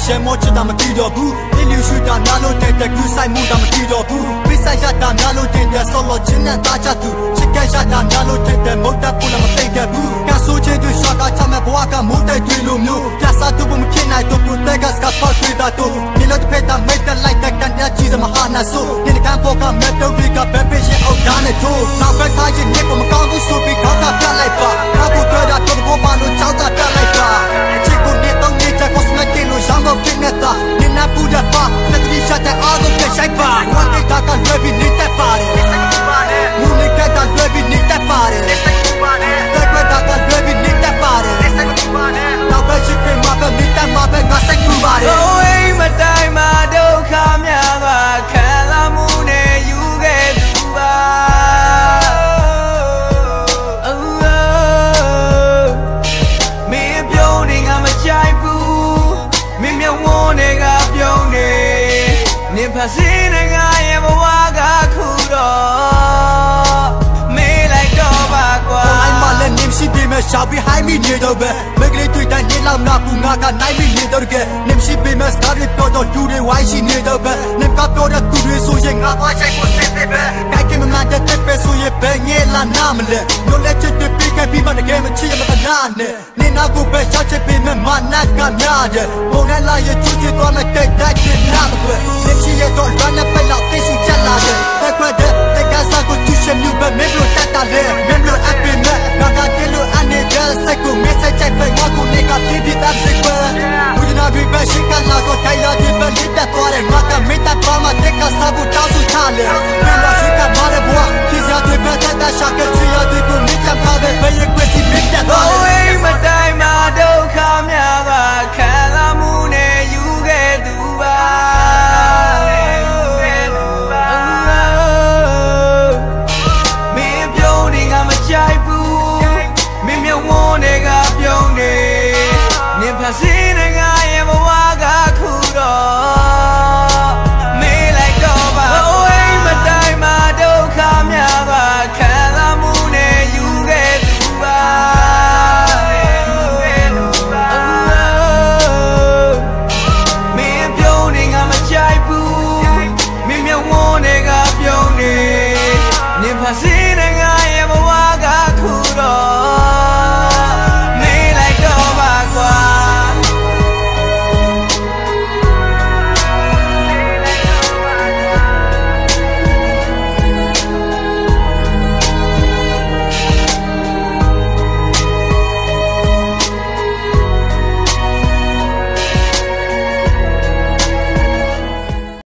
ရှယ်မောချစ်တာမတီးတော့ဘူးအင်းလူရှိတာများလို့တဲ့ကူဆိုင်မှုတာမတီးတော့ဘူးပိဆိုင်ရတာများလို့တဲ့ဆော်လော်ချင်းနဲ့သားချသူချစ်ခဲ့ရတာများလို့တဲ့မုတ်တပ်ပူလာမသိခဲ့ဘူးကဆူချင်းသူရှာတာချမဲ့ဘဝကမိုးတဲ့တွေ့လို့မျိုးပြစားသူမဖြစ်နိုင်တော့ဘူးတဲ့ကစကပတ်တွေ့တာတော့ဒီလိုတစ်ဖက်တာမိတ်တက်လိုက်တဲ့ကန်ရကြီးစမဟာနာဆိုဒီကံပေါ်ကမဲ့တော့ဒီကဘယ်ပေးရှင်အောက်ဒါနဲ့ထိုးနောက်ဘက်ထားရင်နေပေါ်မကောင်းဘူးဆိုပြီးခေါင်းကပြလိုက်ပါနောက်ကိုတွေ့တာတော့ဘောပါလို့ချောင်းကပြလိုက်ပါချစ်ကိုနေတော့နေချက်ကိုစမကင်းလို့ရှောင်းတော့ပြနေတာနေနာပူရပါတက်တိရှတဲ့အားကိုပြရှိုက်ပါဝတ်တဲ့ကလွယ်ပြီးနေတဲ့ပါတယ်မူနေကတာလွယ်ပြီးနေတဲ့ပါတယ်တက်ကွက်တာကလွယ်ပြီးနေတဲ့ပါတယ်နောက်ပဲချစ်ပြမှာပဲမိတတ်မှာပဲငါစိတ်ကူပါတယ်အိုးအိမ်မတိုင်းမှာဒုက္ခများပါခံလာမှုနဲ့ယူခဲ့သူပါမင်းပြုံးနေငါမကြိုက်ဘူးမင်းမြဝန်းနေကပြုံးနေနေဖစင်းနေငါရဲ့ဘဝကခုတော့မေးလိုက်တော့ပါကွာအိုင်မလည်းနင်းရှိပြီးမဲ့ရှာပြီးဟိုင်းမိနေတော့ပဲမကလေးတွေ့တိုင်းနေလောက်နာပူငါကနိုင်မိနေတော့ကဲနင်းရှိပြီးမဲ့စကားတွေပြောတော့လူတွေဝိုင်းရှိနေတော့ပဲနင်းကပြောတဲ့သူတွေဆိုရင်ငါသွားချိုက်ဖို့စစ်တယ်ပဲတိုင်းကမမှန်တဲ့ပဲဆိုရင်ဘယ်ငဲလာနာမလဲမျိုးလက်ချစ်တွေပြီးခဲ့ပြီးမှတကယ်မချစ်ရမနာနဲ့နင်းနာကိုပဲရှာချစ်ပြီးမဲ့မနက်ကများတယ်ပုံနဲ့လာရချစ်ချစ်သွားမဲ့တဲ့တိုက်ချင်နာတော့နင်းရှိရတော့ရန်ပဲလောက်သိစုချက်လာတယ်တက်ခွက်တဲ့ကစားကိုသူရှမြူပဲမင်းတို့တက်တာလေမင်းတို့အပင်မဲ့ငါကတည်းလို့အနေနဲ့စိတ်ကိုမစ်ဆက်ချက်ပဲငါကိုနေကပြပြတတ်စိတ်ပဲဝိညာဉ်တွေပဲရှိကလာကိုတိုင်းရတဲ့ပဲလက်တက်သွားတယ်ငါကမင်းတက်သွားမှတက်ကစားဖို့တောင်းဆိုချလေမင်းတို့ရှိကမားတဲ့ဘဝဖြစ်ရတဲ့ပဲတက်တာရှာကချရတဲ့ကိုမစ်ချထားတဲ့ဘယ်ရဲ့ကွစီမင်းတက်သွားတယ်အိုးအိမ်မတိုင်းမှာဒုက္ခများပါခံလာမှုနဲ့ယူခဲ့သူပါကြိုက်ဘူးမင်းမြဝန်းနေကပြုံးနေနေဖစင်းနေငါရဲ့ဘဝကခုတော့မေးလိုက်တော့ပါအိုးအိမ်မတိုင်းမှာဒုက္ခများပါခံလာမှုနဲ့ယူခဲ့သူပါမင်းပြုံးနေငါမကြိုက်ဘူးမင်းမြဝန်းနေကပြုံးနေနေဖစင်း